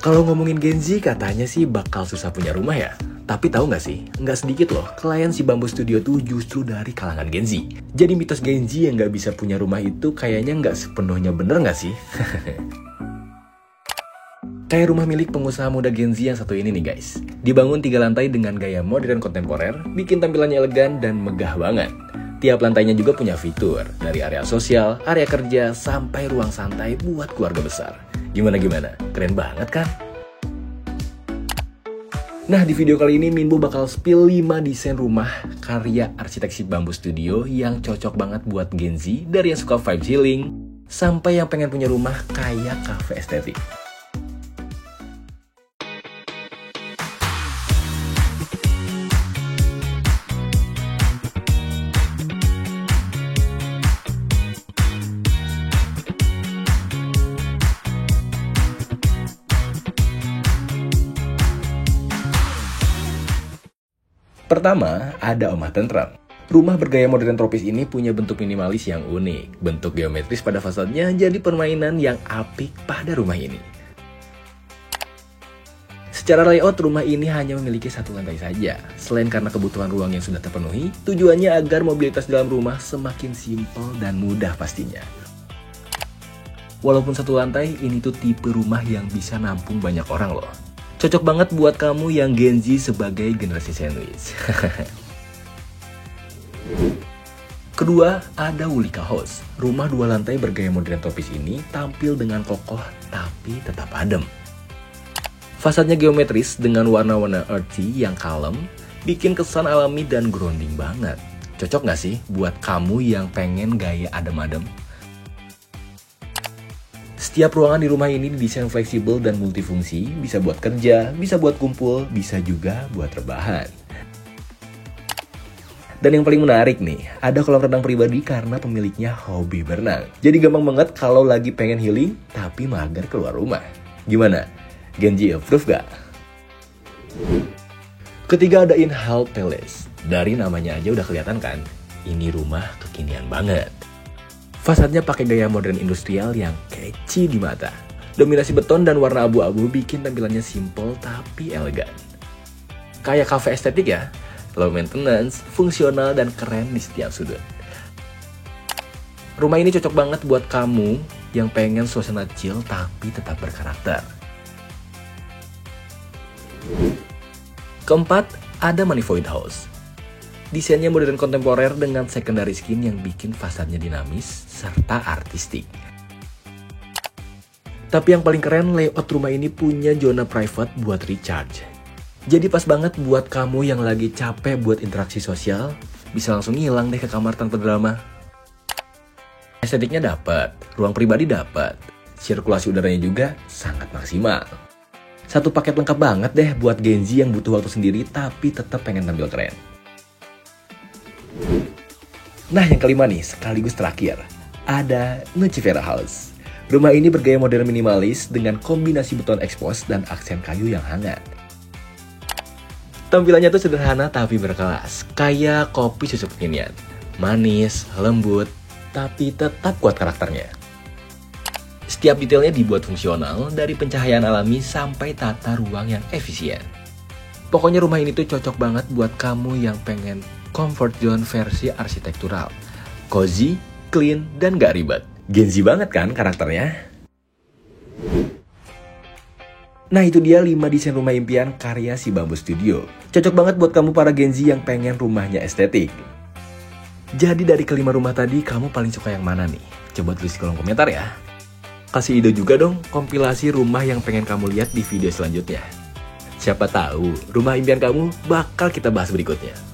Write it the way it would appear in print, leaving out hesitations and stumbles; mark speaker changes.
Speaker 1: Kalau ngomongin Gen Z katanya sih bakal susah punya rumah ya. Tapi tahu nggak sih, nggak sedikit loh klien si Bamboo Studio tuh justru dari kalangan Gen Z. Jadi mitos Gen Z yang nggak bisa punya rumah itu kayaknya nggak sepenuhnya bener nggak sih? Kayak rumah milik pengusaha muda Gen Z yang satu ini nih guys. Dibangun 3 lantai dengan gaya modern kontemporer, bikin tampilannya elegan dan megah banget. Tiap lantainya juga punya fitur, dari area sosial, area kerja, sampai ruang santai buat keluarga besar. Gimana? Keren banget kan? Nah, di video kali ini Minbo bakal spill 5 desain rumah karya arsitek si Bamboo Studio yang cocok banget buat Gen Z, dari yang suka vibe chilling sampai yang pengen punya rumah kayak cafe estetik. Pertama, ada Omah Tentrem. Rumah bergaya modern tropis ini punya bentuk minimalis yang unik. Bentuk geometris pada fasadnya jadi permainan yang apik pada rumah ini. Secara layout, rumah ini hanya memiliki 1 lantai saja. Selain karena kebutuhan ruang yang sudah terpenuhi, tujuannya agar mobilitas dalam rumah semakin simpel dan mudah pastinya. Walaupun 1 lantai, ini tuh tipe rumah yang bisa nampung banyak orang loh. Cocok banget buat kamu yang Gen Z sebagai generasi sandwich. Kedua, ada Wulika House. Rumah 2 lantai bergaya modern tropis ini tampil dengan kokoh tapi tetap adem. Fasadnya geometris dengan warna-warna earthy yang kalem, bikin kesan alami dan grounding banget. Cocok nggak sih buat kamu yang pengen gaya adem-adem? Setiap ruangan di rumah ini didesain fleksibel dan multifungsi, bisa buat kerja, bisa buat kumpul, bisa juga buat rebahan. Dan yang paling menarik nih, ada kolam renang pribadi karena pemiliknya hobi berenang. Jadi gampang banget kalau lagi pengen healing, tapi mager keluar rumah. Gimana? Gen Z approve gak? Ketiga, ada In-House Palace. Dari namanya aja udah kelihatan kan, ini rumah kekinian banget. Fasadnya pakai gaya modern industrial yang catchy di mata. Dominasi beton dan warna abu-abu bikin tampilannya simple tapi elegan. Kayak cafe estetik ya, low maintenance, fungsional dan keren di setiap sudut. Rumah ini cocok banget buat kamu yang pengen suasana chill tapi tetap berkarakter. Keempat, ada Manifold House. Desainnya modern kontemporer dengan secondary skin yang bikin fasadnya dinamis serta artistik. Tapi yang paling keren, layout rumah ini punya zona private buat recharge. Jadi pas banget buat kamu yang lagi capek buat interaksi sosial, bisa langsung ngilang deh ke kamar tanpa drama. Estetiknya dapat, ruang pribadi dapat, sirkulasi udaranya juga sangat maksimal. Satu paket lengkap banget deh buat Gen Z yang butuh waktu sendiri tapi tetap pengen tampil keren. Nah, yang kelima nih, sekaligus terakhir, ada Nucifera House. Rumah ini bergaya modern minimalis dengan kombinasi beton expose dan aksen kayu yang hangat. Tampilannya tuh sederhana tapi berkelas, kayak kopi susu kekinian. Manis, lembut, tapi tetap kuat karakternya. Setiap detailnya dibuat fungsional, dari pencahayaan alami sampai tata ruang yang efisien. Pokoknya rumah ini tuh cocok banget buat kamu yang pengen comfort zone versi arsitektural. Cozy, clean, dan gak ribet. Gen Z banget kan karakternya? Nah, itu dia 5 desain rumah impian karya si Bamboo Studio. Cocok banget buat kamu para Gen Z yang pengen rumahnya estetik. Jadi dari kelima rumah tadi, kamu paling suka yang mana nih? Coba tulis di kolom komentar ya. Kasih ide juga dong kompilasi rumah yang pengen kamu lihat di video selanjutnya. Siapa tahu rumah impian kamu bakal kita bahas berikutnya.